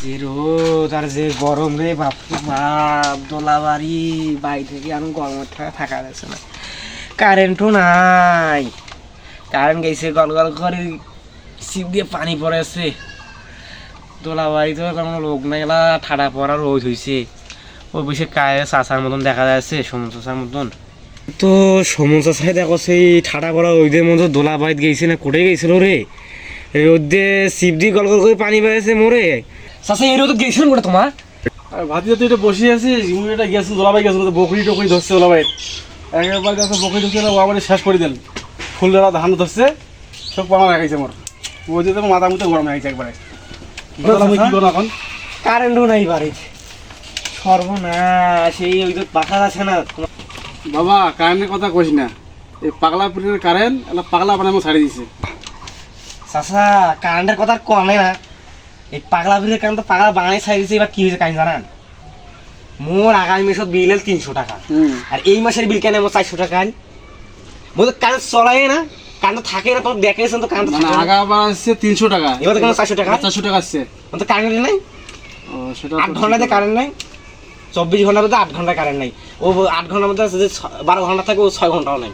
যে রোদ আর যে গরম রে বাপ বাপ, দোলাবাড়ি বাড়ি থেকে আমি গরমের থাকা যাচ্ছে না। কারেন্টও নাই, কারেন্ট গেছে গল গল করে, সিপ দিয়ে পানি পড়েছে। দোলাবাড়ি তো কোনো লোক নাই, এলা ঠাডা পড়া রোদ হয়েছে। ওই বসে কায়ে চাষার মতন দেখা যাচ্ছে, সমুদ্র চাষার মতন। তো সমুদ্র চাষায় দেখো সেই ঠাডা পড়া রোদের মতো দোলাবাড়িতে গেছে না কোটে গেছিল রে, রোদ দিয়ে সিপ দিয়ে গল গল করে পানি পেয়েছে মোরে। চাষা এই রোদ গেছিলাম কোটা তোমার? আর ভাতি তো এটা বসে আছিস, এটা গেছিল দোলাবাই গেছিল, বকরি টকরি ধরছে দোলাবাই, একবার গেছে বকরি ধরছে, আবার শেষ করে দেন। ফুল দেওয়া ধান ধরছে, সব পানা রাখাইছে মোর। ওই যে তোমার মাথা মুখে গরম হয়েছে একবারে। আমি কি করবো এখন? কারেন্টও নাই বাড়িতে, সর্বনাশ। এই ওই তো বাসা আছে না বাবা, কারেন্টের কথা কইস না, এই পাগলা পিঠের কারেন্ট এলা পাগলা বানামো ছাড়ি দিছে। চাষা কারেন্টের কথা কমে না, এই পাগলা ভিড়ের কারণ তো পাগলা বাঙালি ছাই দিচ্ছে। এবার কি হয়েছে কাহিনী জানান? মোর আগামী মাসের বিল এল 300 টাকা, আর এই মাসের বিল কেন আমার 400 টাকা। মোর কারেন্ট চলাই না, কারেন্ট থাকে না, তোমার দেখেছেন তো কারেন্ট থাকে না। আগাবার আসছে 300 টাকা, এবার তো কেন 400 টাকা? 400 টাকা আসছে। তো কারেন্ট নাই, ও সেটা 8 ঘন্টাতে কারেন্ট নাই, 24 ঘন্টার মধ্যে 8 ঘন্টা কারেন্ট নাই। ও 8 ঘন্টার মধ্যে যে 12 ঘন্টা থাকে, ও 6 ঘন্টাও নাই।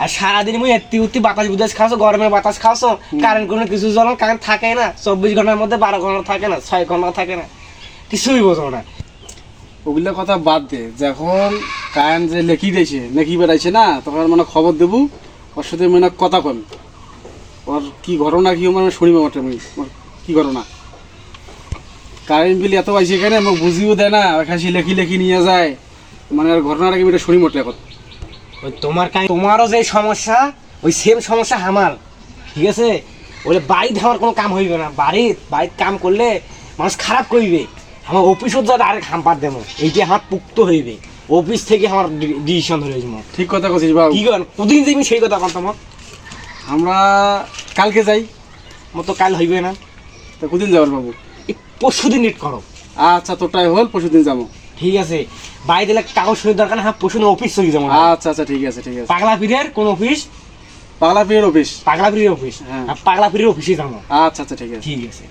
আর সারাদিন মুই এত্তি উত্তি বাতাস বুতাস খাওয়াছো, গরমের বাতাস খাওয়াছো, কারেন্ট কোনো কিছু জ্বলন, কারেন্ট থাকে না। 24 ঘন্টার মধ্যে 12 ঘন্টা থাকে না, 6 ঘন্টা থাকে না, কিছুই বোঝো না। ওগুলা কথা বাদ দে, যখন কারেন্ট যে লেখি দিয়েছে লেখি বেড়াইছে না, তখন মানে খবর দেবো, ওর সাথে মানে কথা কম, ওর কি ঘটনা কি মানে শুনিব ওটা আমি, ওর কি ঘটনা। কারেন্ট বিল এত পাইছে এখানে আমাকে বুঝিও দেয় না, ওখানে সে লেখি লেখি নিয়ে যায়, মানে আর ঘটনাটা কি এটা শুনি মোটে এখন। ওই তোমারও যে সমস্যা, ওই সেম সমস্যা আমার, ঠিক আছে? ওই বাড়িতে আমার কোনো কাম হইবে না, বাড়িতে কাম করলে মানুষ খারাপ করিবে। আমার অফিসত যা ডাইরেক্ট হাম্পার দেবো, এইটা আমার পুক্ত হইবে। অফিস থেকে আমার ডিসিশন ধরে হয়েছে। ঠিক কথা কছিস বাবু। কি করেন প্রতিদিন যাইবি সেই কথা বলতাম। আমরা কালকে যাই। আমার তো কাল হইবে না, তা কদিন যাবার বাবু? এই পরশু দিন নিট করো। আচ্ছা, তোরটাই হল, পরশু দিন যাবো। ঠিক আছে, বাড়ি দিলে কাগজ সই দরকার না, হ্যাঁ পরশু দিন অফিস চলে যাবো। আচ্ছা আচ্ছা, ঠিক আছে ঠিক আছে। পাগলা পীরের কোন অফিস? পাগলা পীরের অফিস। পাগলা পীরের অফিস, হ্যাঁ। পাগলা পীরের অফিসে যাবো। আচ্ছা আচ্ছা, ঠিক আছে ঠিক আছে।